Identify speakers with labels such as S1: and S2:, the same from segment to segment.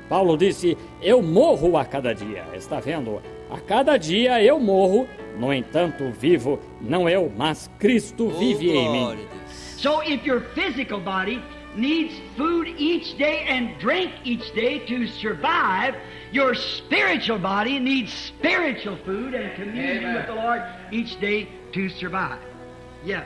S1: Paulo disse, eu morro a cada dia. Está vendo? A cada dia eu morro, no entanto vivo, não eu, mas Cristo vive em mim.
S2: So if your physical body needs food each day and drink each day to survive, your spiritual body needs spiritual food and communion with the Lord each day to survive. Yes.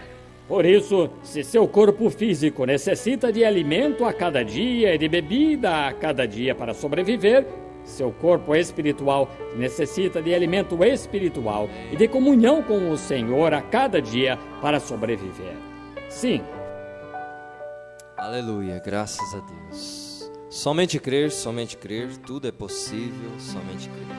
S1: Por isso, se seu corpo físico necessita de alimento a cada dia e de bebida a cada dia para sobreviver, seu corpo espiritual necessita de alimento espiritual e de comunhão com o Senhor a cada dia para sobreviver. Sim.
S3: Aleluia, graças a Deus. Somente crer, tudo é possível, somente crer.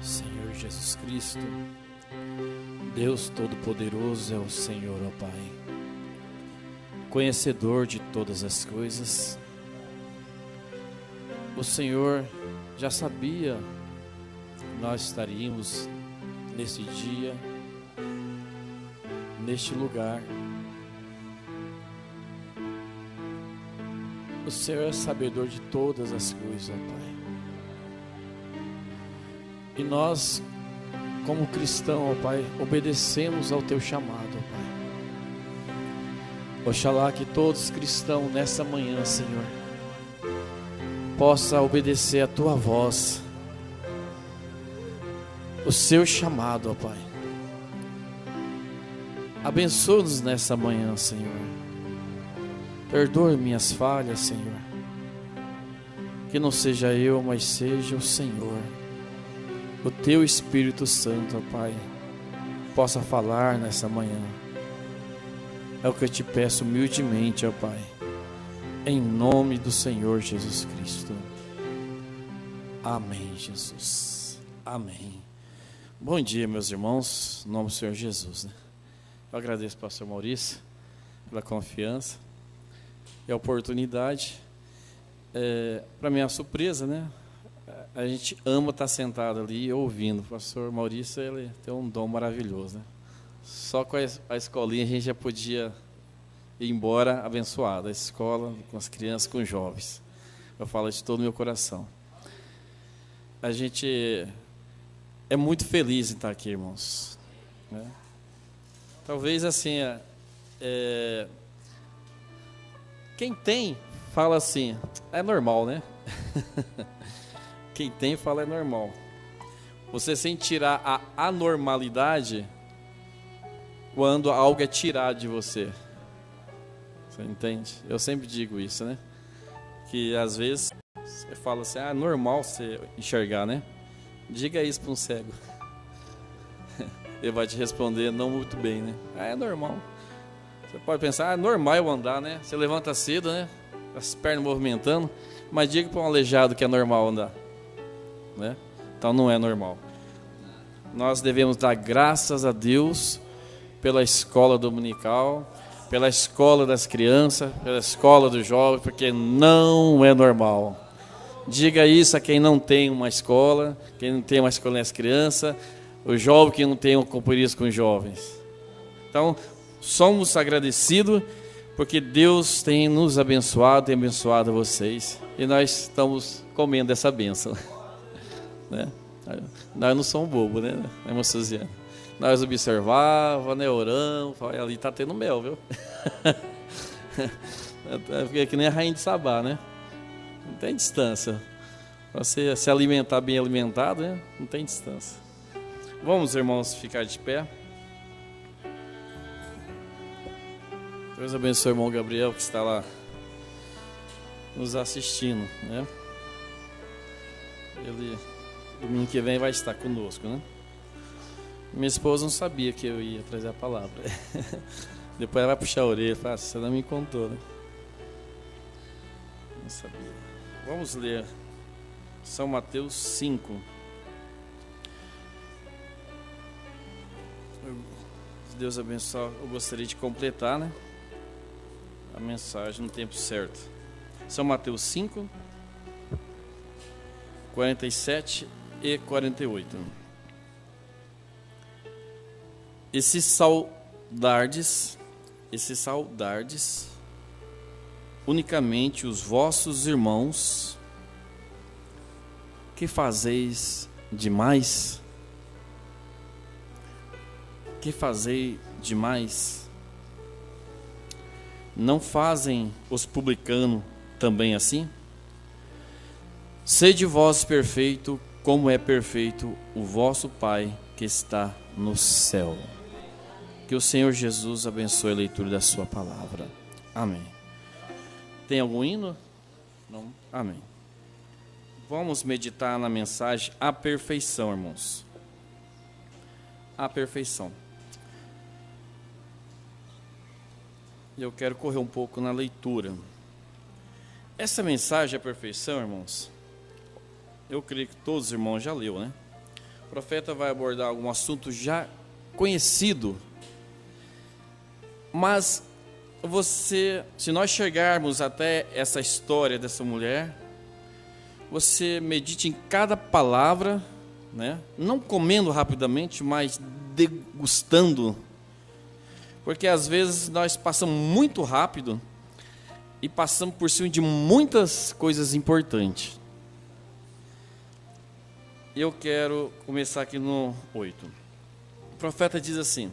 S4: Senhor Jesus Cristo, Deus Todo-Poderoso é o Senhor, ó Pai, conhecedor de todas as coisas. O Senhor já sabia que nós estaríamos nesse dia, neste lugar. O Senhor é sabedor de todas as coisas, ó Pai. E nós, como cristãos, ó Pai, obedecemos ao Teu chamado, ó Pai. Oxalá que todos os cristãos nessa manhã, Senhor, possa obedecer a Tua voz, o Seu chamado, ó Pai. Abençoa-nos nessa manhã, Senhor. Perdoe minhas falhas, Senhor. Que não seja eu, mas seja o Senhor. O Teu Espírito Santo, ó Pai, possa falar nessa manhã. É o que eu te peço humildemente, ó Pai, em nome do Senhor Jesus Cristo. Amém, Jesus. Amém. Bom dia, meus irmãos, em nome do Senhor Jesus, né? Eu agradeço ao pastor Maurício pela confiança e a oportunidade. Para minha surpresa, né? A gente ama estar sentado ali ouvindo. O pastor Maurício, ele tem um dom maravilhoso, né? Só com a escolinha a gente já podia ir embora abençoado. A escola, com as crianças, com os jovens. Eu falo de todo o meu coração. A gente é muito feliz em estar aqui, irmãos, né? Talvez assim, quem tem, fala assim, é normal, né? Quem tem, fala é normal. Você sem tirar a anormalidade quando algo é tirado de você. Você entende? Eu sempre digo isso, né? Que às vezes você fala assim, é normal você enxergar, né? Diga isso para um cego. Ele vai te responder não muito bem, né? É normal. Você pode pensar, é normal eu andar, né? Você levanta cedo, né? As pernas movimentando. Mas diga para um aleijado que é normal andar, né? Então não é normal. Nós devemos dar graças a Deus pela escola dominical, pela escola das crianças, pela escola dos jovens, porque não é normal. Diga isso a quem não tem uma escola, quem não tem uma escola das crianças, o jovem que não tem um compromisso com os jovens. Então, somos agradecidos porque Deus tem nos abençoado, tem abençoado vocês, e nós estamos comendo essa bênção, né? Nós não somos bobos, né, irmã Suziana? Nós observávamos, né, oramos, ali está tendo mel, viu? É que nem a rainha de Sabá, né? Não tem distância. Para você se alimentar bem alimentado, né? Não tem distância. Vamos, irmãos, ficar de pé. Deus abençoe o irmão Gabriel, que está lá nos assistindo, né? Ele, domingo que vem, vai estar conosco, né? Minha esposa não sabia que eu ia trazer a palavra. Depois ela vai puxar a orelha e falar, você não me contou, né? Não sabia. Vamos ler São Mateus 5. Se Deus abençoe, eu gostaria de completar, né, a mensagem no tempo certo. São Mateus 5, 47 e 48. Esses saudardes, unicamente os vossos irmãos, que fazeis demais? Que fazei demais? Não fazem os publicanos também assim? Sede vós perfeito, como é perfeito o vosso Pai que está no céu. Que o Senhor Jesus abençoe a leitura da sua palavra. Amém. Tem algum hino? Não? Amém. Vamos meditar na mensagem A Perfeição, irmãos. A perfeição. Eu quero correr um pouco na leitura. Essa mensagem A Perfeição, irmãos, eu creio que todos os irmãos já leu, né? O profeta vai abordar algum assunto já conhecido. Mas se nós chegarmos até essa história dessa mulher, você medite em cada palavra, né? Não comendo rapidamente, mas degustando. Porque às vezes nós passamos muito rápido e passamos por cima de muitas coisas importantes. Eu quero começar aqui no 8. O profeta diz assim: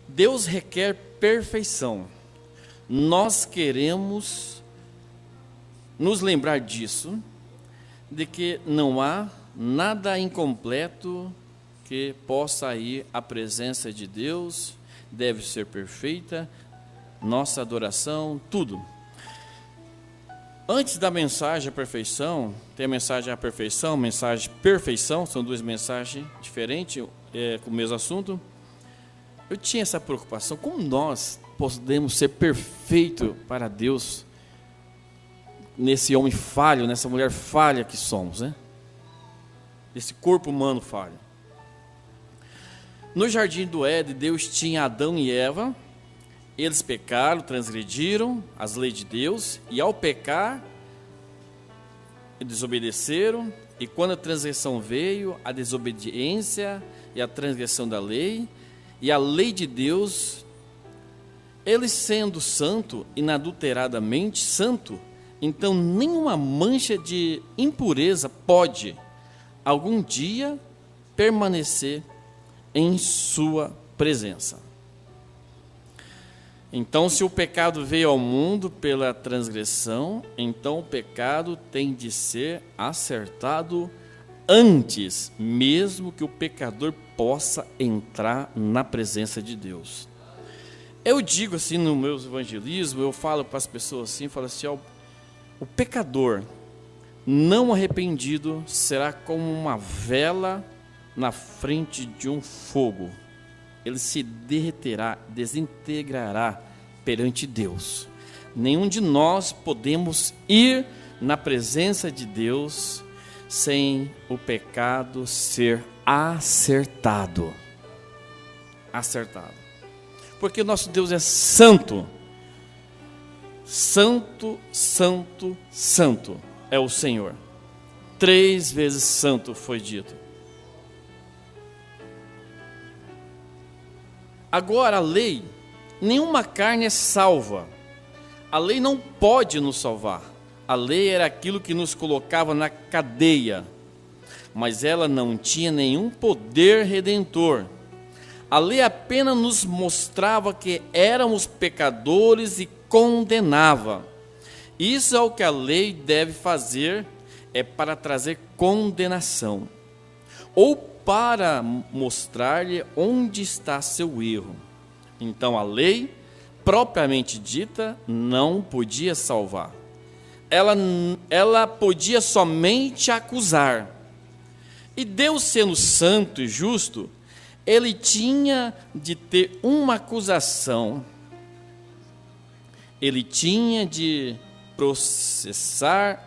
S4: Deus requer perfeição. Nós queremos nos lembrar disso, de que não há nada incompleto que possa ir à presença de Deus, deve ser perfeita, nossa adoração, tudo. Antes da mensagem à perfeição, tem a mensagem à perfeição, mensagem perfeição, são duas mensagens diferentes, com o mesmo assunto. Eu tinha essa preocupação, como nós podemos ser perfeitos para Deus, nesse homem falho, nessa mulher falha que somos, né? Nesse corpo humano falho. No jardim do Éden, Deus tinha Adão e Eva. Eles pecaram, transgrediram as leis de Deus, e ao pecar, desobedeceram, e quando a transgressão veio, a desobediência e a transgressão da lei, e a lei de Deus, ele sendo santo, inadulteradamente santo, então nenhuma mancha de impureza pode, algum dia, permanecer em sua presença. Então, se o pecado veio ao mundo pela transgressão, então o pecado tem de ser acertado antes, mesmo que o pecador possa entrar na presença de Deus. Eu digo assim no meu evangelismo, eu falo para as pessoas assim, falo assim, ó, o pecador não arrependido será como uma vela na frente de um fogo. Ele se derreterá, desintegrará perante Deus. Nenhum de nós podemos ir na presença de Deus sem o pecado ser acertado. Acertado. Porque o nosso Deus é santo. Santo, santo, santo é o Senhor. 3 vezes santo foi dito. Agora a lei, nenhuma carne é salva. A lei não pode nos salvar. A lei era aquilo que nos colocava na cadeia, mas ela não tinha nenhum poder redentor. A lei apenas nos mostrava que éramos pecadores e condenava. Isso é o que a lei deve fazer, é para trazer condenação. Ou para mostrar-lhe onde está seu erro. Então a lei, propriamente dita, não podia salvar. Ela podia somente acusar. E Deus, sendo santo e justo, ele tinha de ter uma acusação. Ele tinha de processar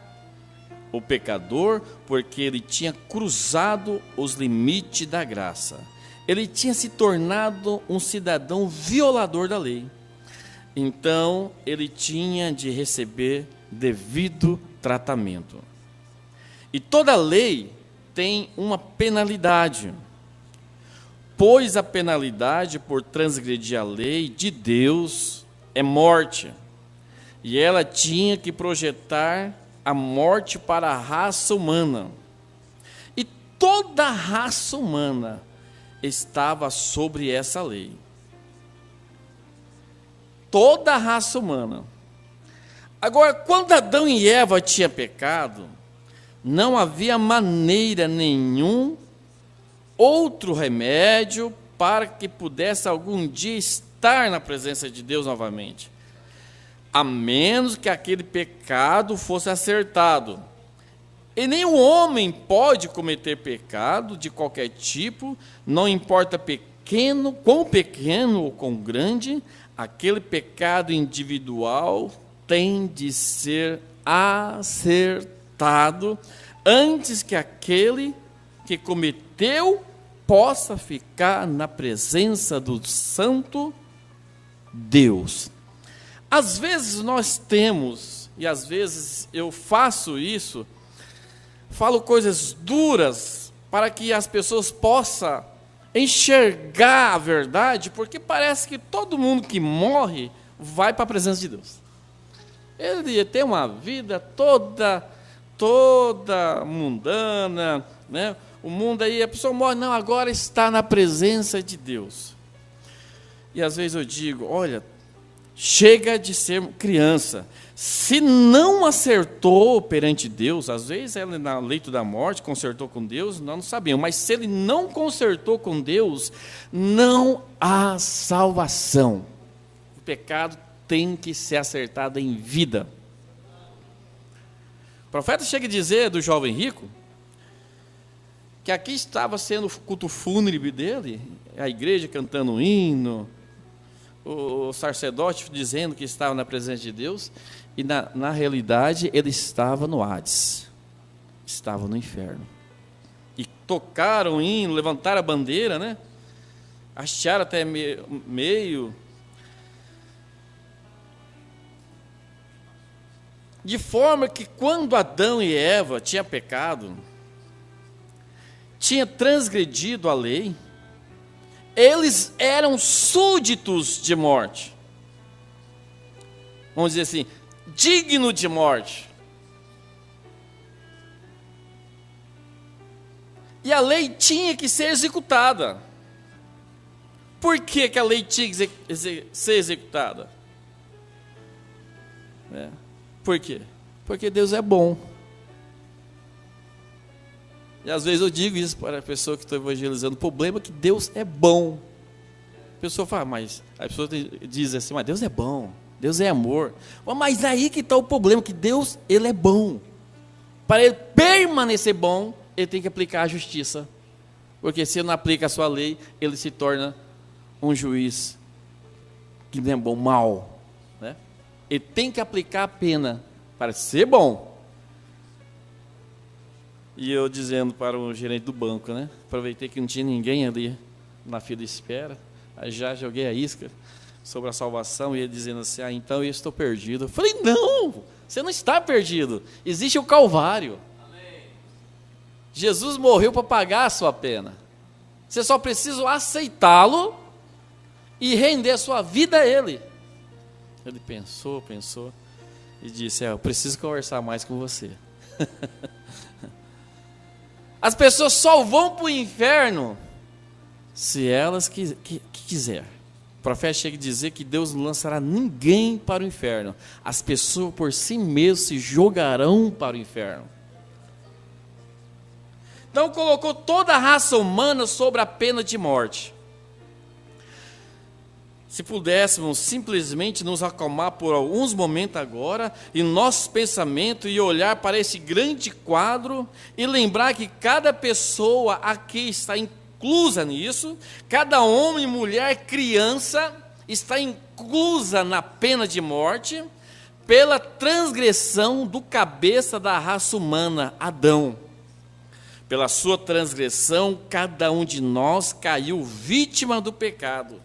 S4: o pecador, porque ele tinha cruzado os limites da graça. Ele tinha se tornado um cidadão violador da lei. Então, ele tinha de receber devido tratamento. E toda lei tem uma penalidade, pois a penalidade por transgredir a lei de Deus é morte. E ela tinha que projetar a morte para a raça humana. E toda a raça humana estava sobre essa lei. Toda a raça humana. Agora, quando Adão e Eva tinham pecado, não havia maneira nenhum outro remédio para que pudesse algum dia estar na presença de Deus novamente, a menos que aquele pecado fosse acertado. E nenhum homem pode cometer pecado de qualquer tipo, não importa quão pequeno ou quão grande, aquele pecado individual tem de ser acertado antes que aquele que cometeu possa ficar na presença do Santo Deus. Às vezes nós temos, e às vezes eu faço isso, falo coisas duras para que as pessoas possam enxergar a verdade, porque parece que todo mundo que morre vai para a presença de Deus. Ele tem uma vida toda mundana, né? O mundo aí, a pessoa morre, não, agora está na presença de Deus. E às vezes eu digo, olha, chega de ser criança. Se não acertou perante Deus, às vezes ele no leito da morte consertou com Deus, nós não sabemos. Mas se ele não consertou com Deus, não há salvação. O pecado tem que ser acertado em vida. O profeta chega a dizer do jovem rico, que aqui estava sendo o culto fúnebre dele, a igreja cantando um hino, o sacerdote dizendo que estava na presença de Deus, e na realidade ele estava no Hades, estava no inferno. E tocaram o hino, levantaram a bandeira, né? Hastearam até meio. De forma que quando Adão e Eva tinham pecado, tinham transgredido a lei, eles eram súditos de morte. Vamos dizer assim, digno de morte. E a lei tinha que ser executada. Por que a lei tinha que ser executada? Por quê? Porque Deus é bom. E às vezes eu digo isso para a pessoa que estou evangelizando. O problema é que Deus é bom. A pessoa fala, mas a pessoa diz assim, mas Deus é bom, Deus é amor. Mas aí que está o problema, que Deus, ele é bom. Para ele permanecer bom, ele tem que aplicar a justiça. Porque se ele não aplica a sua lei, ele se torna um juiz que não é bom, mal. Né? Ele tem que aplicar a pena para ser bom. E eu dizendo para o gerente do banco, né? Aproveitei que não tinha ninguém ali na fila de espera. Aí já joguei a isca sobre a salvação e ele dizendo assim, então eu estou perdido. Eu falei, não, você não está perdido. Existe o Calvário. Amém. Jesus morreu para pagar a sua pena. Você só precisa aceitá-lo e render a sua vida a Ele. Ele pensou e disse, eu preciso conversar mais com você. As pessoas só vão para o inferno se elas quiser. O profeta chega a dizer que Deus não lançará ninguém para o inferno. As pessoas por si mesmas se jogarão para o inferno. Então colocou toda a raça humana sobre a pena de morte. Se pudéssemos simplesmente nos acalmar por alguns momentos agora, em nosso pensamento, e olhar para esse grande quadro, e lembrar que cada pessoa aqui está inclusa nisso, cada homem, mulher, criança, está inclusa na pena de morte, pela transgressão do cabeça da raça humana, Adão. Pela sua transgressão, cada um de nós caiu vítima do pecado.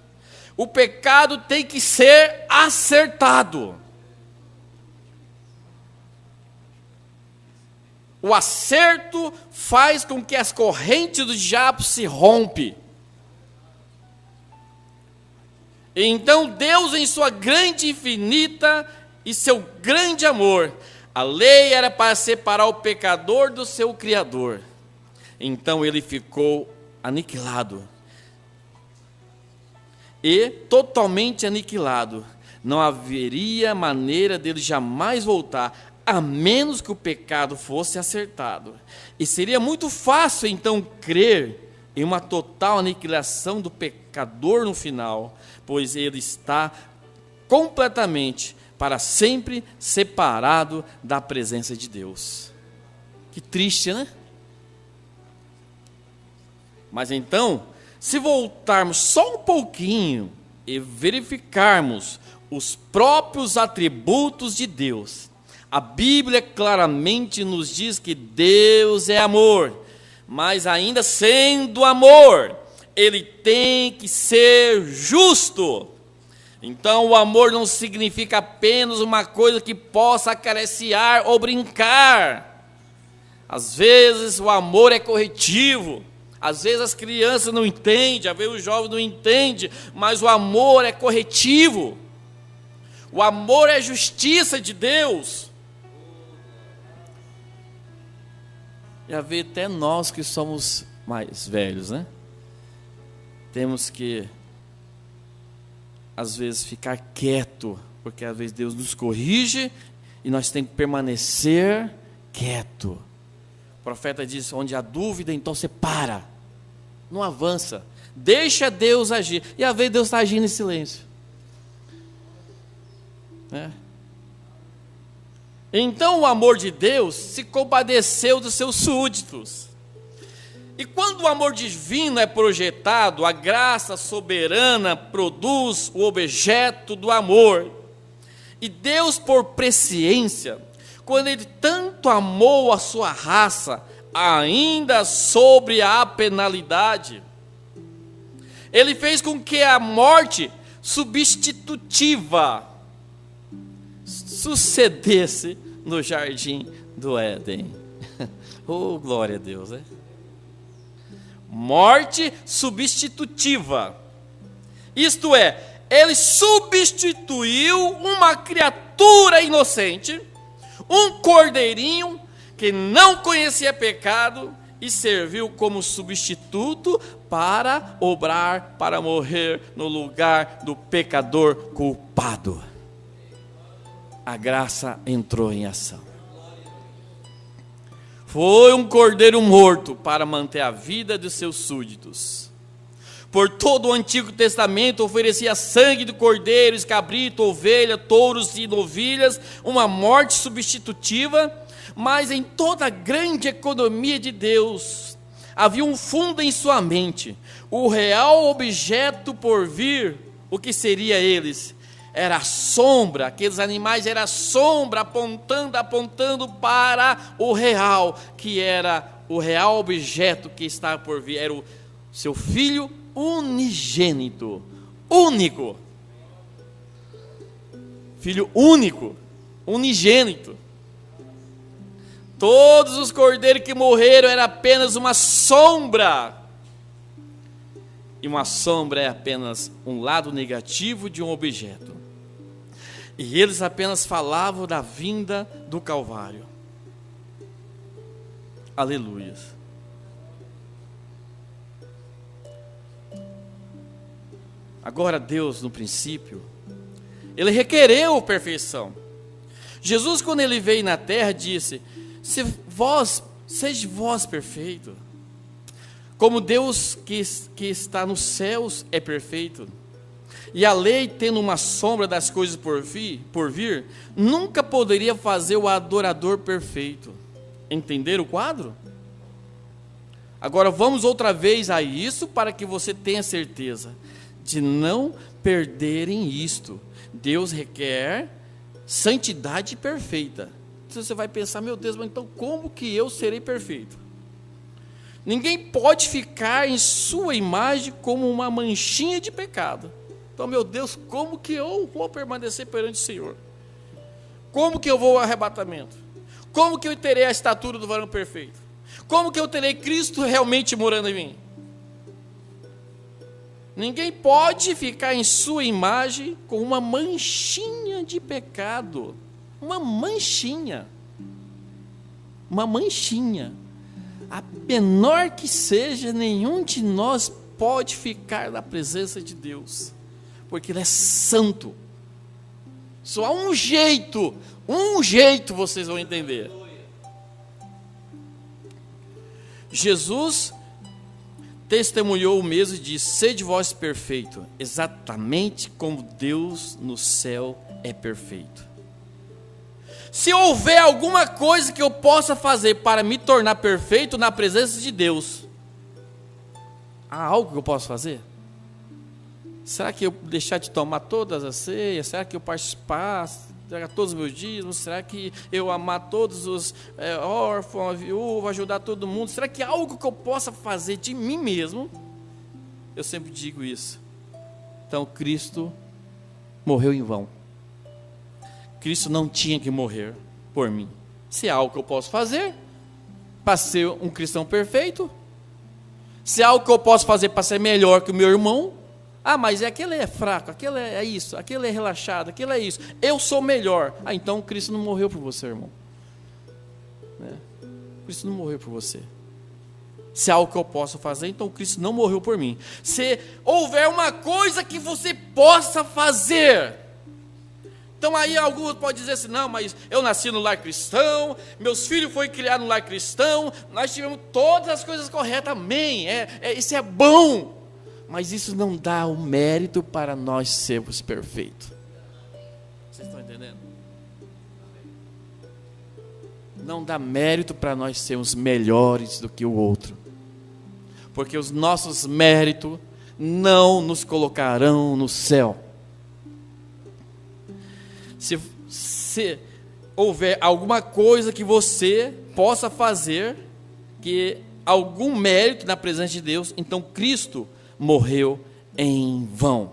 S4: O pecado tem que ser acertado. O acerto faz com que as correntes do diabo se rompem. Então Deus, em sua grande infinita e seu grande amor, a lei era para separar o pecador do seu Criador. Então ele ficou aniquilado. E totalmente aniquilado. Não haveria maneira dele jamais voltar, a menos que o pecado fosse acertado. E seria muito fácil então crer em uma total aniquilação do pecador no final, pois ele está completamente, para sempre, separado da presença de Deus. Que triste, né? Mas então, se voltarmos só um pouquinho e verificarmos os próprios atributos de Deus, a Bíblia claramente nos diz que Deus é amor, mas ainda sendo amor, ele tem que ser justo. Então o amor não significa apenas uma coisa que possa acariciar ou brincar. Às vezes o amor é corretivo. Às vezes as crianças não entendem, às vezes os jovens não entendem, mas o amor é corretivo. O amor é justiça de Deus. E às vezes até nós que somos mais velhos, né? Temos que, às vezes, ficar quieto, porque às vezes Deus nos corrige e nós temos que permanecer quieto. O profeta diz, onde há dúvida, então você para. Não avança, deixa Deus agir. E às vezes Deus está agindo em silêncio. Então o amor de Deus se compadeceu dos seus súditos. E quando o amor divino é projetado, a graça soberana produz o objeto do amor. E Deus, por presciência, quando Ele tanto amou a sua raça, ainda sobre a penalidade, Ele fez com que a morte substitutiva sucedesse no jardim do Éden. Oh, glória a Deus, né? Morte substitutiva. Isto é, Ele substituiu uma criatura inocente, um cordeirinho que não conhecia pecado e serviu como substituto para obrar, para morrer no lugar do pecador culpado. A graça entrou em ação. Foi um cordeiro morto para manter a vida dos seus súditos. Por todo o Antigo Testamento oferecia sangue de cordeiros, cabrito, ovelha, touros e novilhas, uma morte substitutiva. Mas em toda a grande economia de Deus, havia um fundo em sua mente. O real objeto por vir, o que seria eles? Era a sombra, aqueles animais era a sombra, apontando para o real, que era o real objeto que estava por vir. Era o seu filho unigênito, único. Filho único, unigênito. Todos os cordeiros que morreram era apenas uma sombra. E uma sombra é apenas um lado negativo de um objeto. E eles apenas falavam da vinda do Calvário. Aleluia. Agora Deus, no princípio, Ele requereu perfeição. Jesus, quando Ele veio na terra, disse: seja vós perfeito. Como Deus que está nos céus é perfeito, e a lei, tendo uma sombra das coisas por vir, nunca poderia fazer o adorador perfeito. Entenderam o quadro? Agora vamos outra vez a isso, para que você tenha certeza de não perderem isto. Deus requer santidade perfeita. Então você vai pensar, meu Deus, mas então como que eu serei perfeito? Ninguém pode ficar em sua imagem como uma manchinha de pecado. Então, meu Deus, como que eu vou permanecer perante o Senhor? Como que eu vou ao arrebatamento? Como que eu terei a estatura do varão perfeito? Como que eu terei Cristo realmente morando em mim? Ninguém pode ficar em sua imagem com uma manchinha de pecado. Uma manchinha. Uma manchinha. A menor que seja, nenhum de nós pode ficar na presença de Deus, porque Ele é santo. Só há um jeito vocês vão entender. Jesus testemunhou o mesmo e disse: sede vós perfeito, exatamente como Deus no céu é perfeito. Se houver alguma coisa que eu possa fazer para me tornar perfeito na presença de Deus, há algo que eu posso fazer? Será que eu deixar de tomar todas as ceias? Será que eu participar todos os meus dízimos? Será que eu amar todos os órfãos, a viúva, ajudar todo mundo? Será que há algo que eu possa fazer de mim mesmo? Eu sempre digo isso. Então Cristo morreu em vão. Cristo não tinha que morrer por mim. Se há algo que eu posso fazer para ser um cristão perfeito, se há algo que eu posso fazer para ser melhor que o meu irmão, mas aquele é fraco, aquele é isso, aquele é relaxado, aquele é isso, eu sou melhor. Então Cristo não morreu por você, irmão. Cristo não morreu por você. Se há algo que eu posso fazer, então Cristo não morreu por mim. Se houver uma coisa que você possa fazer, então aí alguns podem dizer assim: não, mas eu nasci no lar cristão, meus filhos foram criados no lar cristão, nós tivemos todas as coisas corretas, amém, isso é bom, mas isso não dá o mérito para nós sermos perfeitos. Vocês estão entendendo? Não dá mérito para nós sermos melhores do que o outro, porque os nossos méritos não nos colocarão no céu. Se houver alguma coisa que você possa fazer, que algum mérito na presença de Deus, então Cristo morreu em vão.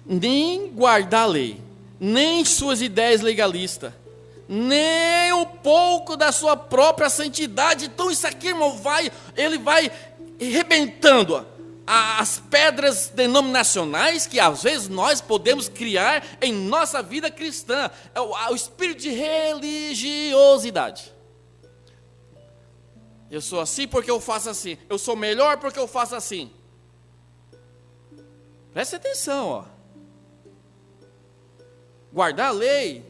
S4: Nem guardar a lei, nem suas ideias legalistas, nem um pouco da sua própria santidade. Então isso aqui, irmão, ele vai arrebentando as pedras denominacionais que às vezes nós podemos criar em nossa vida cristã, o espírito de religiosidade. Eu sou assim porque eu faço assim, eu sou melhor porque eu faço assim. Preste atenção, ó. Guardar a lei,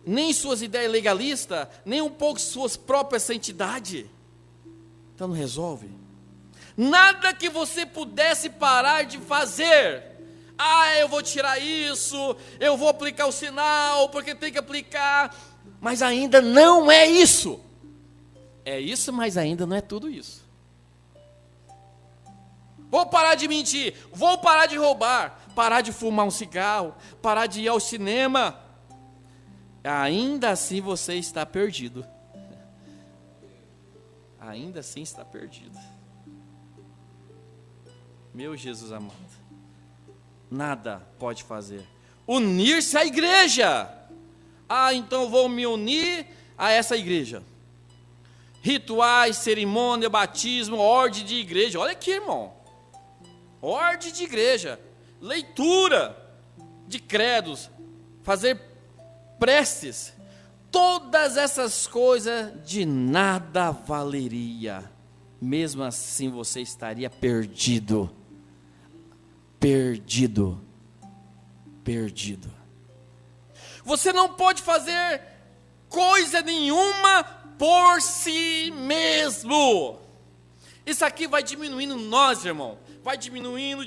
S4: nem suas ideias legalistas, nem um pouco suas próprias santidade, então não resolve. Nada que você pudesse parar de fazer. Eu vou tirar isso, eu vou aplicar o sinal, porque tem que aplicar. Mas ainda não é isso. É isso, mas ainda não é tudo isso. Vou parar de mentir, vou parar de roubar, parar de fumar um cigarro, parar de ir ao cinema. Ainda assim você está perdido. Ainda assim está perdido. Meu Jesus amado, nada pode fazer. Unir-se à igreja. Então vou me unir a essa igreja. Rituais, cerimônia, batismo, ordem de igreja. Olha aqui, irmão. Ordem de igreja. Leitura de credos. Fazer preces. Todas essas coisas de nada valeria. Mesmo assim você estaria perdido. Perdido. Você não pode fazer coisa nenhuma por si mesmo. Isso aqui vai diminuindo nós, irmão. Vai diminuindo,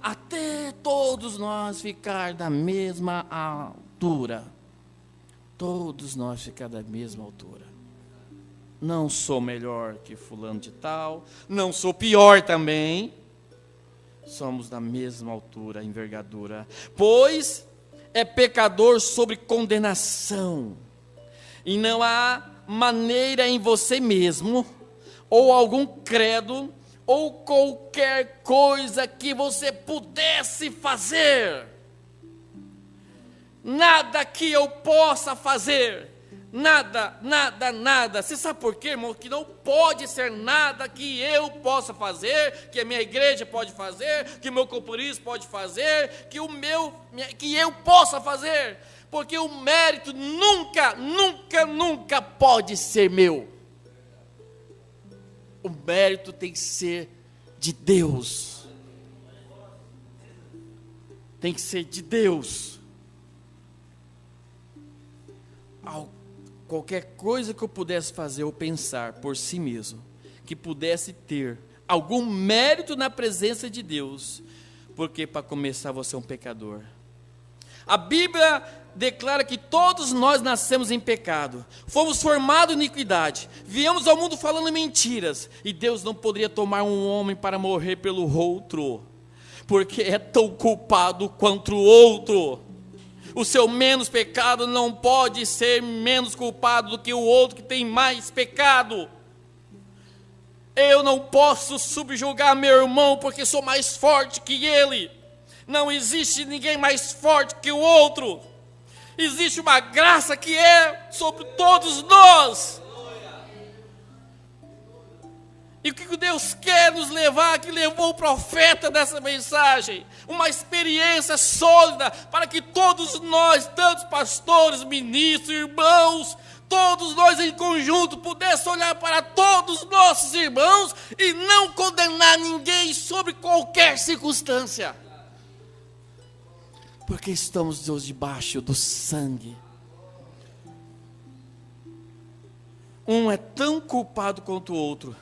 S4: até todos nós ficar da mesma altura. Todos nós ficar da mesma altura. Não sou melhor que fulano de tal, não sou pior também. Somos da mesma altura, envergadura. Pois é pecador sobre condenação. E não há maneira em você mesmo, ou algum credo, ou qualquer coisa que você pudesse fazer. Nada que eu possa fazer. Nada. Você sabe por quê, irmão? Que não pode ser nada que eu possa fazer, que a minha igreja pode fazer, que o meu compromisso pode fazer, que eu possa fazer. Porque o mérito nunca pode ser meu. O mérito tem que ser de Deus. Tem que ser de Deus. Qualquer coisa que eu pudesse fazer ou pensar por si mesmo, que pudesse ter algum mérito na presença de Deus, porque para começar você é um pecador. A Bíblia declara que todos nós nascemos em pecado, fomos formados em iniquidade, viemos ao mundo falando mentiras, e Deus não poderia tomar um homem para morrer pelo outro, porque é tão culpado quanto o outro. O seu menos pecado não pode ser menos culpado do que o outro que tem mais pecado. Eu não posso subjugar meu irmão porque sou mais forte que ele. Não existe ninguém mais forte que o outro. Existe uma graça que é sobre todos nós. E o que Deus quer nos levar, que levou o profeta dessa mensagem? Uma experiência sólida, para que todos nós, tantos pastores, ministros, irmãos, todos nós em conjunto, pudéssemos olhar para todos os nossos irmãos e não condenar ninguém sobre qualquer circunstância. Porque estamos Deus debaixo do sangue. Um é tão culpado quanto o outro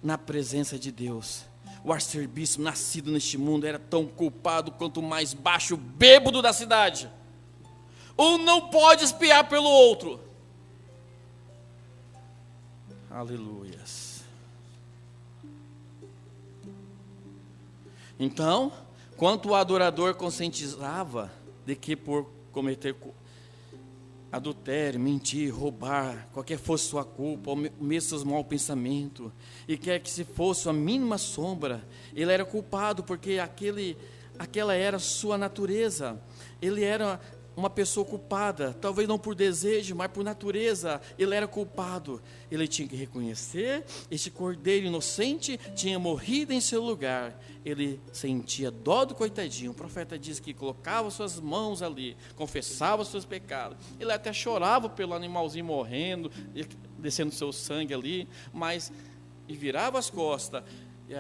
S4: na presença de Deus. O arcebispo nascido neste mundo era tão culpado quanto o mais baixo bêbado da cidade. Um não pode espiar pelo outro. Aleluias. Então, quanto o adorador conscientizava de que por cometer adultério, mentir, roubar, qualquer fosse sua culpa, ou mesmo seus maus pensamentos, e quer que se fosse a mínima sombra, ele era culpado, porque aquela era sua natureza. Ele era uma pessoa culpada, talvez não por desejo, mas por natureza. Ele era culpado. Ele tinha que reconhecer, este cordeiro inocente tinha morrido em seu lugar. Ele sentia dó do coitadinho. O profeta diz que colocava suas mãos ali, confessava os seus pecados. Ele até chorava pelo animalzinho morrendo, descendo seu sangue ali, mas e virava as costas.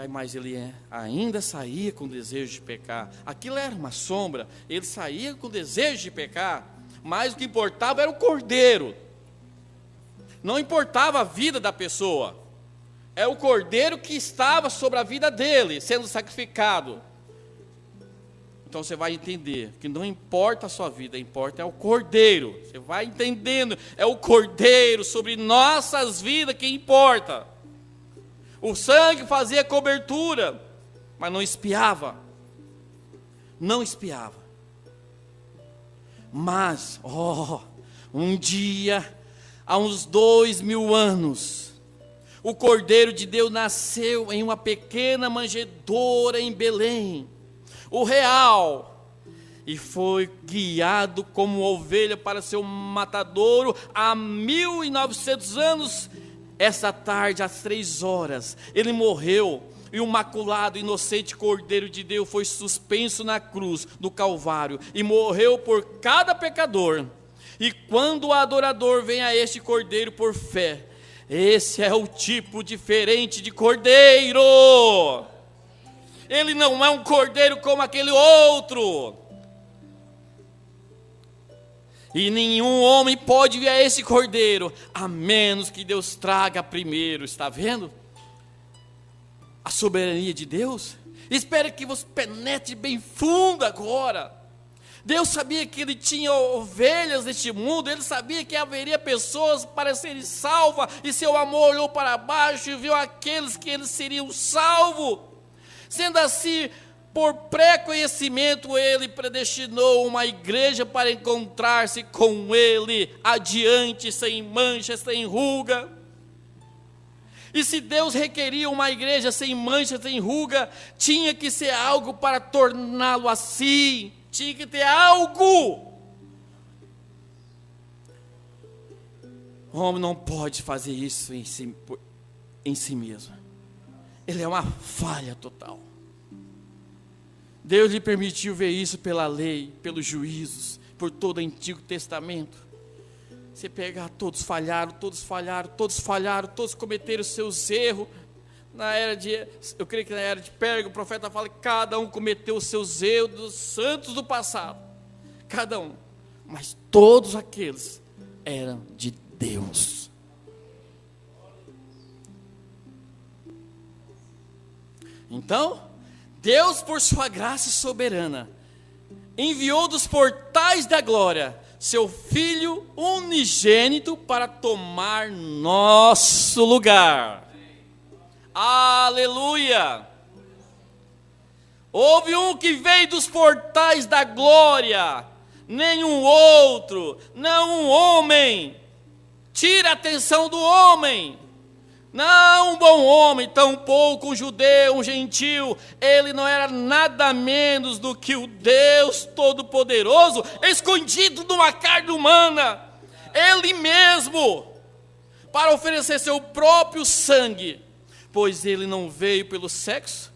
S4: Mas ele ainda saía com desejo de pecar. Aquilo era uma sombra. Ele saía com desejo de pecar, mas o que importava era o cordeiro. Não importava a vida da pessoa. É o cordeiro que estava sobre a vida dele, sendo sacrificado. Então você vai entender que não importa a sua vida, importa é o cordeiro. Você vai entendendo, é o cordeiro sobre nossas vidas que importa. O sangue fazia cobertura, mas não espiava. Não espiava. Mas, um dia, há uns 2000 anos, o Cordeiro de Deus nasceu em uma pequena manjedoura em Belém, o real, e foi guiado como ovelha para seu matadouro há 1900 anos. Essa tarde, às 3 horas, ele morreu, e o maculado, inocente Cordeiro de Deus foi suspenso na cruz do Calvário, e morreu por cada pecador. E quando o adorador vem a este Cordeiro por fé, esse é o tipo diferente de Cordeiro. Ele não é um Cordeiro como aquele outro. E nenhum homem pode ver a esse cordeiro, a menos que Deus traga primeiro. Está vendo a soberania de Deus? Espero que você penetre bem fundo agora. Deus sabia que ele tinha ovelhas neste mundo, ele sabia que haveria pessoas para serem salvas, e seu amor olhou para baixo e viu aqueles que eles seriam salvos. Sendo assim, por pré-conhecimento, ele predestinou uma igreja para encontrar-se com ele, adiante, sem mancha, sem ruga. E se Deus requeria uma igreja sem mancha, sem ruga, tinha que ser algo para torná-lo assim. Tinha que ter algo. O homem não pode fazer isso em si mesmo. Ele é uma falha total. Deus lhe permitiu ver isso pela lei, pelos juízos, por todo o Antigo Testamento. Você pegar, todos falharam, todos cometeram os seus erros. Eu creio que na era de Pérgamo, o profeta fala que cada um cometeu os seus erros dos santos do passado. Cada um. Mas todos aqueles eram de Deus. Então, Deus, por sua graça soberana, enviou dos portais da glória seu Filho unigênito para tomar nosso lugar. Aleluia! Houve um que veio dos portais da glória, nenhum outro, não um homem. Tira a atenção do homem. Não um bom homem, tampouco um judeu, um gentil. Ele não era nada menos do que o Deus Todo-Poderoso, escondido numa carne humana. Ele mesmo, para oferecer seu próprio sangue. Pois ele não veio pelo sexo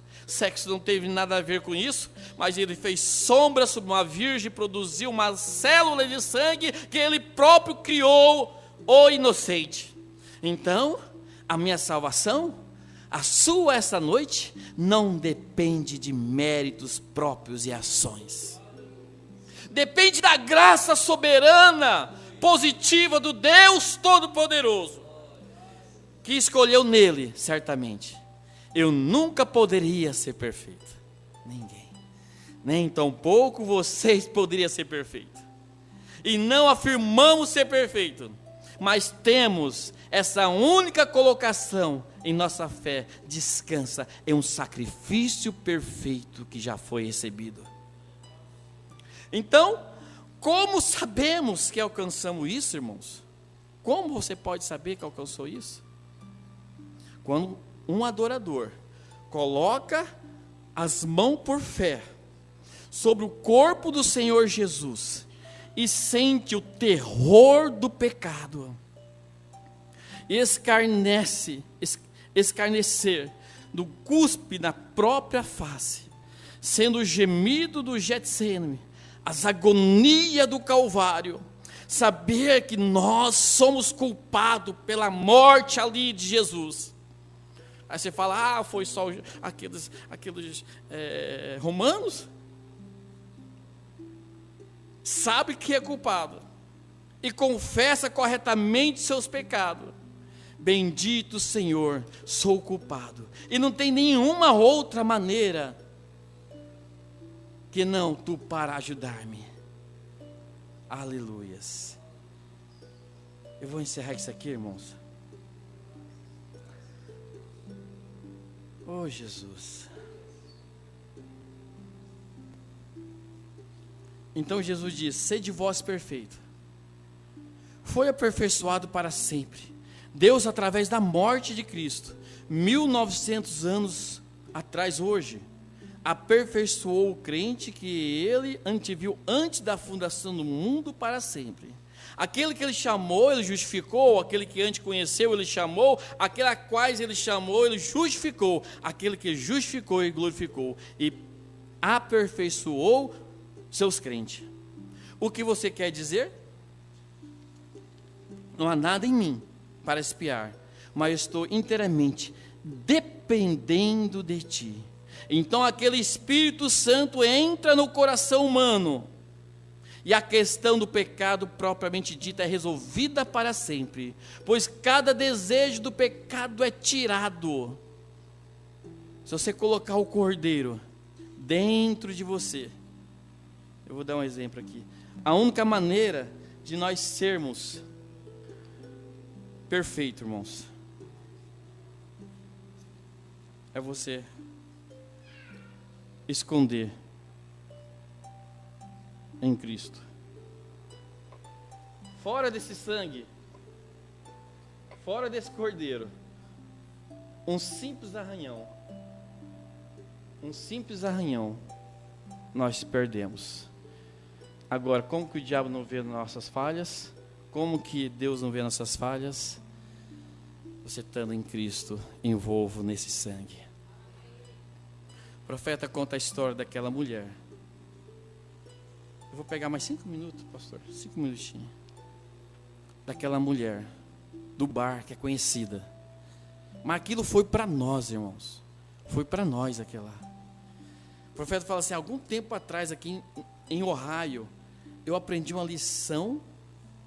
S4: não teve nada a ver com isso, mas ele fez sombra sobre uma virgem, produziu uma célula de sangue que ele próprio criou, o inocente. Então, a minha salvação, a sua essa noite, não depende de méritos próprios e ações. Depende da graça soberana, positiva do Deus Todo-Poderoso, que escolheu nele, certamente. Eu nunca poderia ser perfeito. Ninguém. Nem tampouco vocês poderiam ser perfeitos. E não afirmamos ser perfeito, mas temos essa única colocação em nossa fé, descansa em um sacrifício perfeito que já foi recebido. Então, como sabemos que alcançamos isso, irmãos? Como você pode saber que alcançou isso? Quando um adorador coloca as mãos por fé sobre o corpo do Senhor Jesus e sente o terror do pecado, escarnecer do cuspe na própria face, sendo o gemido do Getsêmani, as agonias do Calvário, saber que nós somos culpados pela morte ali de Jesus. Aí você fala, foi só aqueles romanos? Sabe que é culpado e confessa corretamente seus pecados. Bendito Senhor, sou culpado. E não tem nenhuma outra maneira que não tu para ajudar-me. Aleluias. Eu vou encerrar isso aqui, irmãos. Oh, Jesus. Então Jesus diz: sede vós perfeito. Foi aperfeiçoado para sempre. Deus, através da morte de Cristo, 1900 anos atrás, hoje, aperfeiçoou o crente que ele anteviu antes da fundação do mundo para sempre. Aquele que ele chamou, ele justificou. Aquele que antes conheceu, ele chamou. Aquele a quais ele chamou, ele justificou. Aquele que justificou, ele glorificou. E aperfeiçoou seus crentes. O que você quer dizer? Não há nada em mim para espiar, mas estou inteiramente dependendo de ti. Então aquele Espírito Santo entra no coração humano E a questão do pecado propriamente dita é resolvida para sempre, pois cada desejo do pecado é tirado. Se você colocar o cordeiro dentro de você, eu vou dar um exemplo aqui. A única maneira de nós sermos perfeitos, irmãos, é você esconder em Cristo. Fora desse sangue, fora desse cordeiro, um simples arranhão, nós perdemos. Agora, como que o diabo não vê nossas falhas? Como que Deus não vê nossas falhas? Você estando em Cristo, envolvo nesse sangue. O profeta conta a história daquela mulher. Eu vou pegar mais 5 minutos, pastor, 5 minutinhos. Daquela mulher, do bar, que é conhecida. Mas aquilo foi para nós, irmãos. Foi para nós aquela. O profeta fala assim, algum tempo atrás aqui em Ohio, eu aprendi uma lição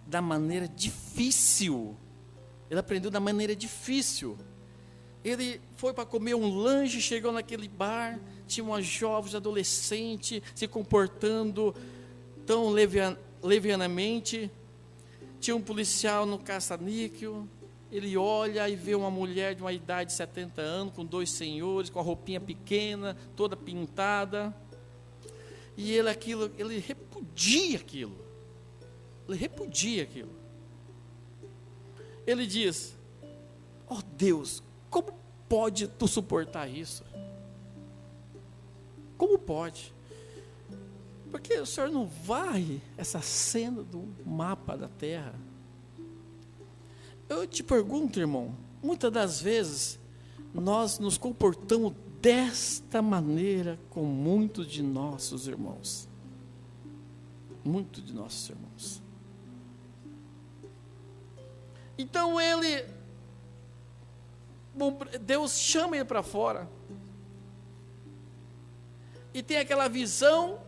S4: da maneira difícil. Ele aprendeu da maneira difícil. Ele foi para comer um lanche, chegou naquele bar, tinha uma jovem adolescente se comportando tão levianamente. Tinha um policial no caça-níquel. Ele olha e vê uma mulher de uma idade de 70 anos, com 2 senhores, com a roupinha pequena, toda pintada. E ele repudia aquilo. Ele diz, oh Deus, como pode tu suportar isso? Como pode? Porque o Senhor não varre essa cena do mapa da terra. Eu te pergunto, irmão, muitas das vezes nós nos comportamos desta maneira com muitos de nossos irmãos. Muitos de nossos irmãos. Então Deus chama ele para fora. E tem aquela visão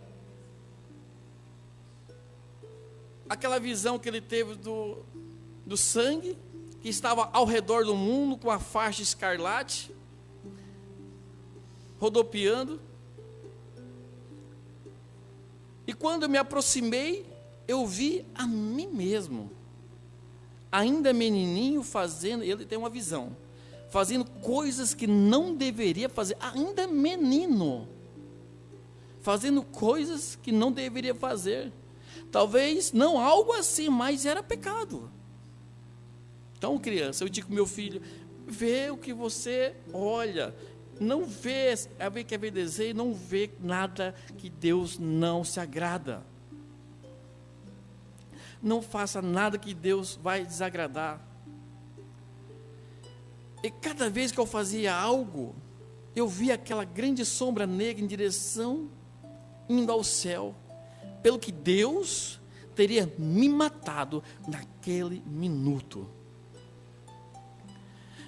S4: que ele teve do sangue, que estava ao redor do mundo com a faixa escarlate, rodopiando. E quando eu me aproximei, eu vi a mim mesmo, ainda menininho, ele tem uma visão, fazendo coisas que não deveria fazer, ainda menino, fazendo coisas que não deveria fazer. Talvez não algo assim, mas era pecado. Então, criança, eu digo ao meu filho, vê o que você olha, não vê, quer ver desenho, não vê nada que Deus não se agrada. Não faça nada que Deus vai desagradar. E cada vez que eu fazia algo, eu via aquela grande sombra negra em direção, indo ao céu, pelo que Deus teria me matado naquele minuto.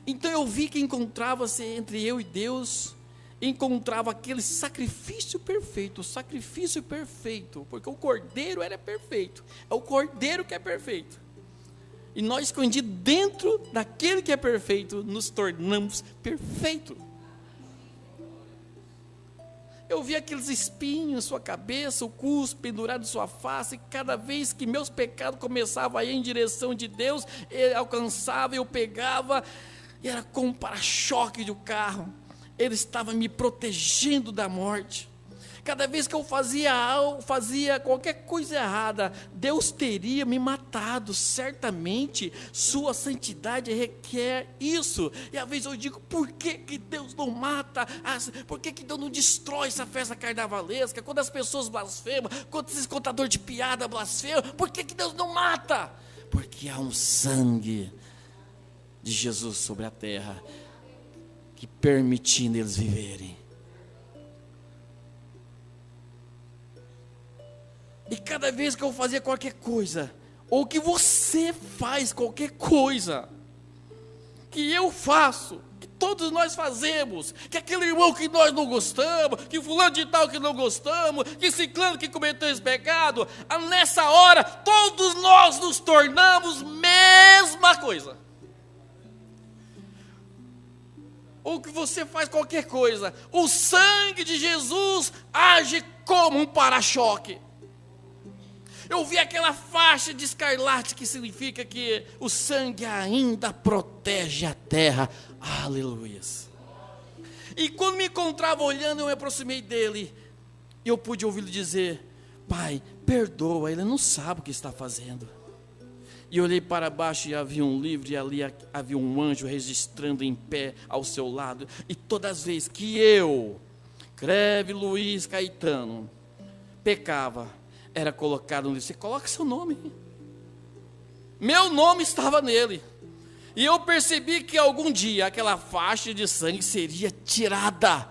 S4: Então eu vi que encontrava-se entre eu e Deus, encontrava aquele sacrifício perfeito, porque o cordeiro era perfeito, é o cordeiro que é perfeito, e nós escondidos dentro daquele que é perfeito, nos tornamos perfeitos. Eu vi aqueles espinhos em sua cabeça, o cuspe pendurado em sua face, e cada vez que meus pecados começavam a ir em direção de Deus, ele alcançava, eu pegava, e era como um para-choque do carro. Ele estava me protegendo da morte. Cada vez que eu fazia qualquer coisa errada, Deus teria me matado, certamente. Sua santidade requer isso. E às vezes eu digo, por que Deus não mata? Por que Deus não destrói essa festa carnavalesca? Quando as pessoas blasfemam, quando esses contadores de piada blasfemam, por que Deus não mata? Porque há um sangue de Jesus sobre a terra, que permitindo eles viverem. E cada vez que eu fazia qualquer coisa, ou que você faz qualquer coisa, que eu faço, que todos nós fazemos, que aquele irmão que nós não gostamos, que fulano de tal que não gostamos, que ciclano que cometeu esse pecado, nessa hora, todos nós nos tornamos mesma coisa. Ou que você faz qualquer coisa, o sangue de Jesus age como um para-choque. Eu vi aquela faixa de escarlate que significa que o sangue ainda protege a terra. Aleluias. E quando me encontrava olhando, eu me aproximei dele e eu pude ouvi-lo dizer: Pai, perdoa, ele não sabe o que está fazendo. E olhei para baixo e havia um livro, e ali havia um anjo registrando em pé ao seu lado. E todas as vezes que eu, Creve Luiz Caetano, pecava, era colocado no livro. Você coloca seu nome. Meu nome estava nele. E eu percebi que algum dia aquela faixa de sangue seria tirada.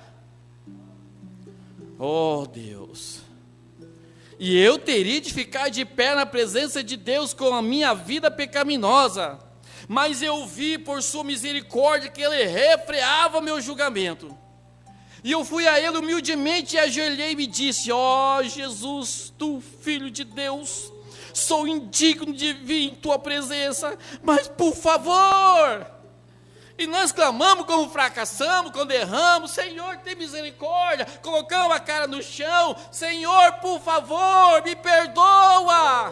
S4: Oh Deus! E eu teria de ficar de pé na presença de Deus com a minha vida pecaminosa. Mas eu vi por sua misericórdia que Ele refreava meu julgamento. E eu fui a Ele humildemente e ajoelhei e me disse: ó Jesus, Tu Filho de Deus, sou indigno de vir em Tua presença, mas por favor... E nós clamamos como fracassamos, quando erramos: Senhor, tem misericórdia. Colocamos a cara no chão: Senhor, por favor, me perdoa.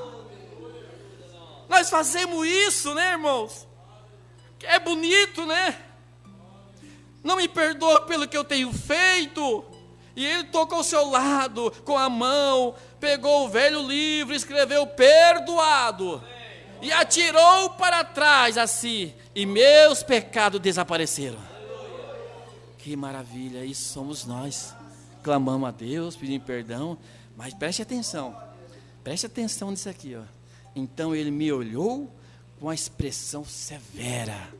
S4: Nós fazemos isso, né, irmãos? É bonito, né? Não me perdoa pelo que eu tenho feito. E ele tocou ao seu lado com a mão, pegou o velho livro, escreveu perdoado, e atirou para trás assim, e meus pecados desapareceram. Que maravilha, isso somos nós. Clamamos a Deus, pedimos perdão, mas preste atenção nisso aqui, ó. Então ele me olhou com a expressão severa.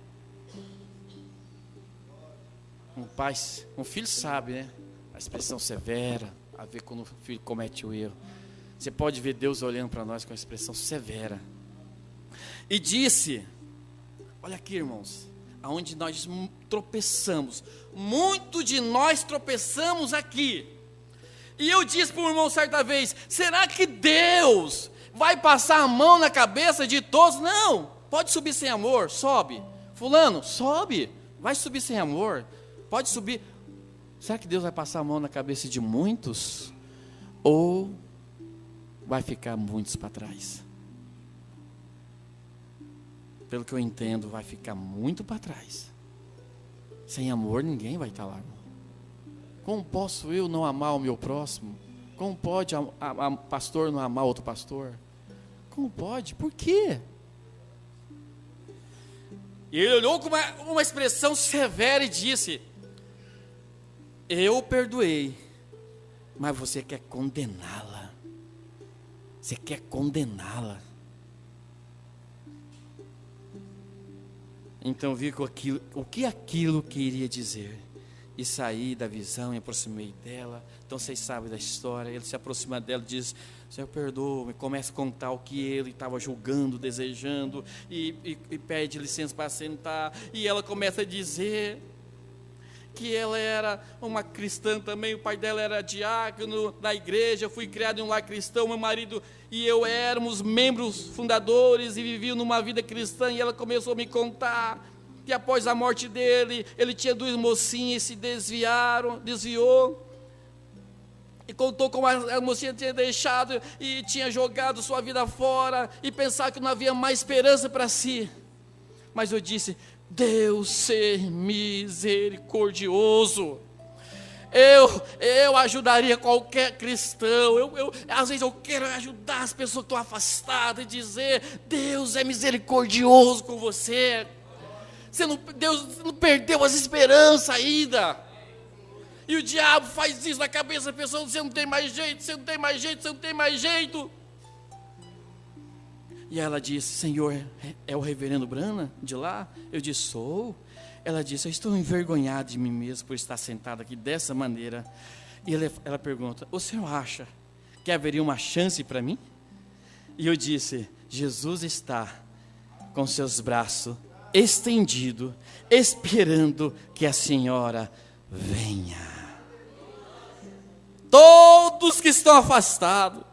S4: Um filho sabe, né? A expressão severa, a ver quando o filho comete o erro. Você pode ver Deus olhando para nós com a expressão severa. E disse, olha aqui, irmãos, aonde nós tropeçamos, muito de nós tropeçamos aqui. E eu disse para o irmão certa vez: será que Deus vai passar a mão na cabeça de todos? Não, pode subir sem amor, sobe. Fulano, sobe, vai subir sem amor, pode subir. Será que Deus vai passar a mão na cabeça de muitos? Ou vai ficar muitos para trás? Pelo que eu entendo, vai ficar muito para trás. Sem amor, ninguém vai estar lá, irmão. Como posso eu não amar o meu próximo? Como pode pastor não amar outro pastor? Como pode? Por quê? E ele olhou com uma expressão severa e disse: eu perdoei, mas você quer condená-la. Você quer condená-la. Então vi o que aquilo queria dizer. E saí da visão e aproximei dela. Então vocês sabem da história. Ele se aproxima dela e diz: Senhor, perdoa-me. Começa a contar o que ele estava julgando, desejando. E pede licença para sentar. E ela começa a dizer que ela era uma cristã também. O pai dela era diácono da igreja. Eu fui criado em um lar cristão. Meu marido e eu éramos membros fundadores e viviam numa vida cristã. E ela começou a me contar que após a morte dele, ele tinha 2 mocinhas e se desviou. E contou como a mocinha tinha deixado e tinha jogado sua vida fora e pensava que não havia mais esperança para si. Mas eu disse: Deus ser misericordioso. Eu ajudaria qualquer cristão. Às vezes eu quero ajudar as pessoas que estão afastadas e dizer: Deus é misericordioso com você. Deus não perdeu as esperanças ainda. E o diabo faz isso na cabeça da pessoa: você não tem mais jeito, você não tem mais jeito, você não tem mais jeito. E ela disse: Senhor, é o reverendo Brana de lá? Eu disse: sou. Ela disse: eu estou envergonhada de mim mesmo por estar sentada aqui dessa maneira. E ela pergunta: o senhor acha que haveria uma chance para mim? E eu disse: Jesus está com seus braços estendido, esperando que a senhora venha. Todos que estão afastados,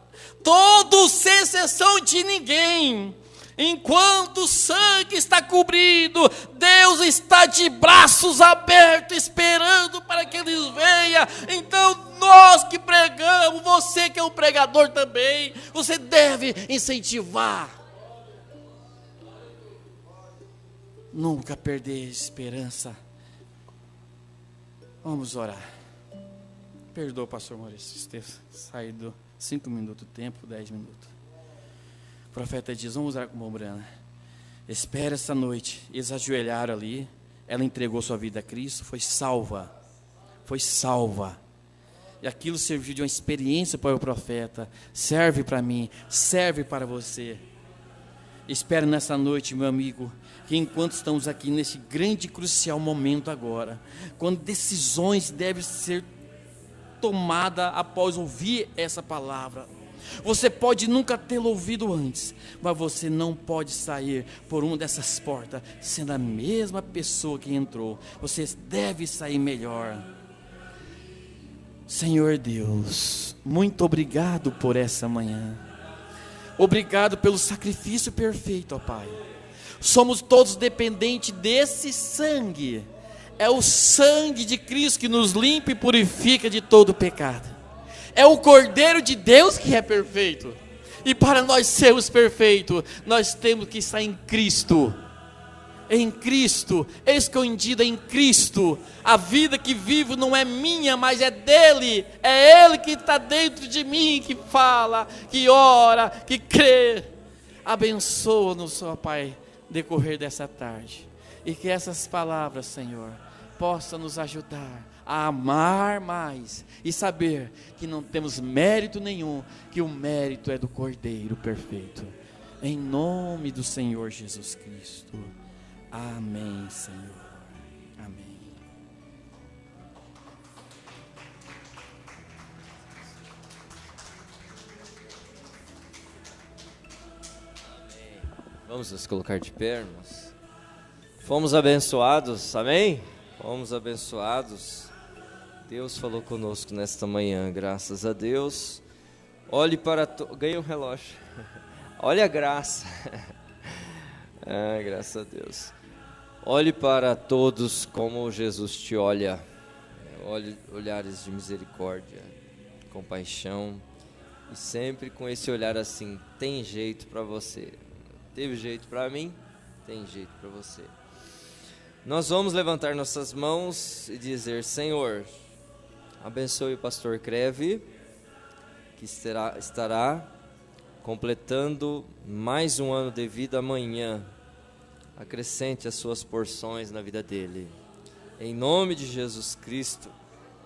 S4: todos sem exceção de ninguém, enquanto o sangue está cobrindo, Deus está de braços abertos, esperando para que eles venham. Então nós que pregamos, você que é um pregador também, você deve incentivar. Nunca perder a esperança. Vamos orar. Perdoa, pastor Maurício, ter saído 5 minutos do tempo, 10 minutos. O profeta diz, vamos orar com a Brana. Espera essa noite. Eles ajoelharam ali. Ela entregou sua vida a Cristo, foi salva. Foi salva. E aquilo serviu de uma experiência para o profeta. Serve para mim, serve para você. Espero nessa noite, meu amigo, que enquanto estamos aqui nesse grande e crucial momento agora, quando decisões devem ser tomadas após ouvir essa palavra, você pode nunca tê-lo ouvido antes, mas você não pode sair por uma dessas portas sendo a mesma pessoa que entrou. Você deve sair melhor. Senhor Deus, muito obrigado por essa manhã. Obrigado pelo sacrifício perfeito, ó Pai. Somos todos dependentes desse sangue. É o sangue de Cristo que nos limpa e purifica de todo pecado. É o Cordeiro de Deus que é perfeito. E para nós sermos perfeitos, nós temos que estar em Cristo. Em Cristo, escondida em Cristo. A vida que vivo não é minha, mas é dele. É Ele que está dentro de mim, que fala, que ora, que crê. Abençoa-nos, ó Pai, decorrer dessa tarde. E que essas palavras, Senhor, possam nos ajudar a amar mais e saber que não temos mérito nenhum, que o mérito é do Cordeiro perfeito. Em nome do Senhor Jesus Cristo. Amém, Senhor. Amém.
S3: Vamos nos colocar de pé, irmãos. Fomos abençoados, amém? Fomos abençoados. Deus falou conosco nesta manhã, graças a Deus. Olhe para... Ganhei um relógio. Olha a graça. Graças a Deus. Olhe para todos como Jesus te olha. Olhe, olhares de misericórdia, compaixão. E sempre com esse olhar assim, tem jeito para você. Teve jeito para mim, tem jeito para você. Nós vamos levantar nossas mãos e dizer, Senhor, abençoe o pastor Creve, que estará completando mais um ano de vida amanhã. Acrescente as suas porções na vida dele. Em nome de Jesus Cristo,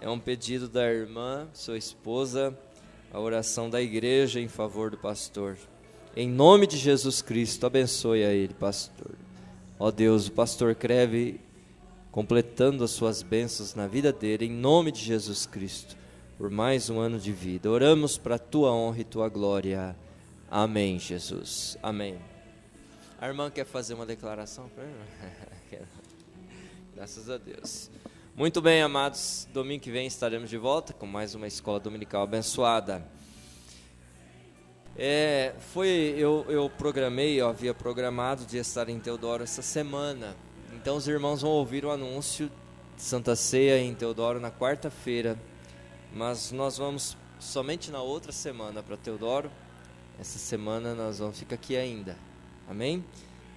S3: é um pedido da irmã, sua esposa, a oração da igreja em favor do pastor. Em nome de Jesus Cristo, abençoe a ele, pastor. Ó Deus, o pastor Creve, completando as suas bênçãos na vida dele, em nome de Jesus Cristo, por mais um ano de vida. Oramos para a tua honra e tua glória. Amém, Jesus. Amém. A irmã quer fazer uma declaração para ela? Graças a Deus. Muito bem, amados. Domingo que vem estaremos de volta com mais uma escola dominical abençoada. Eu programei, eu havia programado de estar em Teodoro essa semana. Então os irmãos vão ouvir o anúncio de Santa Ceia em Teodoro na quarta-feira. Mas nós vamos somente na outra semana para Teodoro. Essa semana nós vamos ficar aqui ainda. Amém?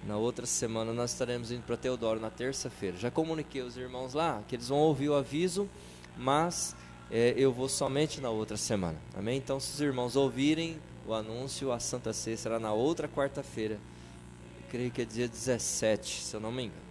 S3: Na outra semana nós estaremos indo para Teodoro na terça-feira. Já comuniquei aos irmãos lá que eles vão ouvir o aviso, mas eu vou somente na outra semana. Amém? Então se os irmãos ouvirem o anúncio, a Santa Ceia será na outra quarta-feira. Eu creio que é dia 17, se eu não me engano.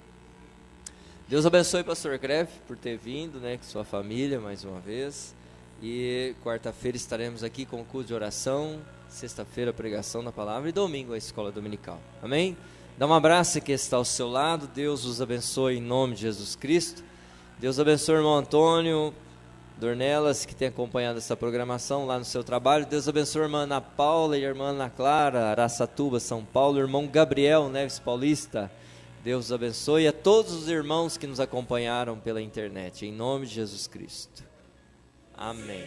S3: Deus abençoe o pastor Creve por ter vindo, né, com sua família mais uma vez. E quarta-feira estaremos aqui com o culto de oração, sexta-feira a pregação da palavra e domingo a escola dominical. Amém? Dá um abraço que está ao seu lado. Deus os abençoe em nome de Jesus Cristo. Deus abençoe o irmão Antônio Dornelas, que tem acompanhado essa programação lá no seu trabalho. Deus abençoe a irmã Ana Paula e a irmã Ana Clara, Araçatuba, São Paulo. O irmão Gabriel Neves Paulista, Deus abençoe a todos os irmãos que nos acompanharam pela internet, em nome de Jesus Cristo. Amém.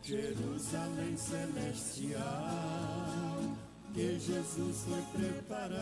S5: Jerusalém celestial, que Jesus foi preparar.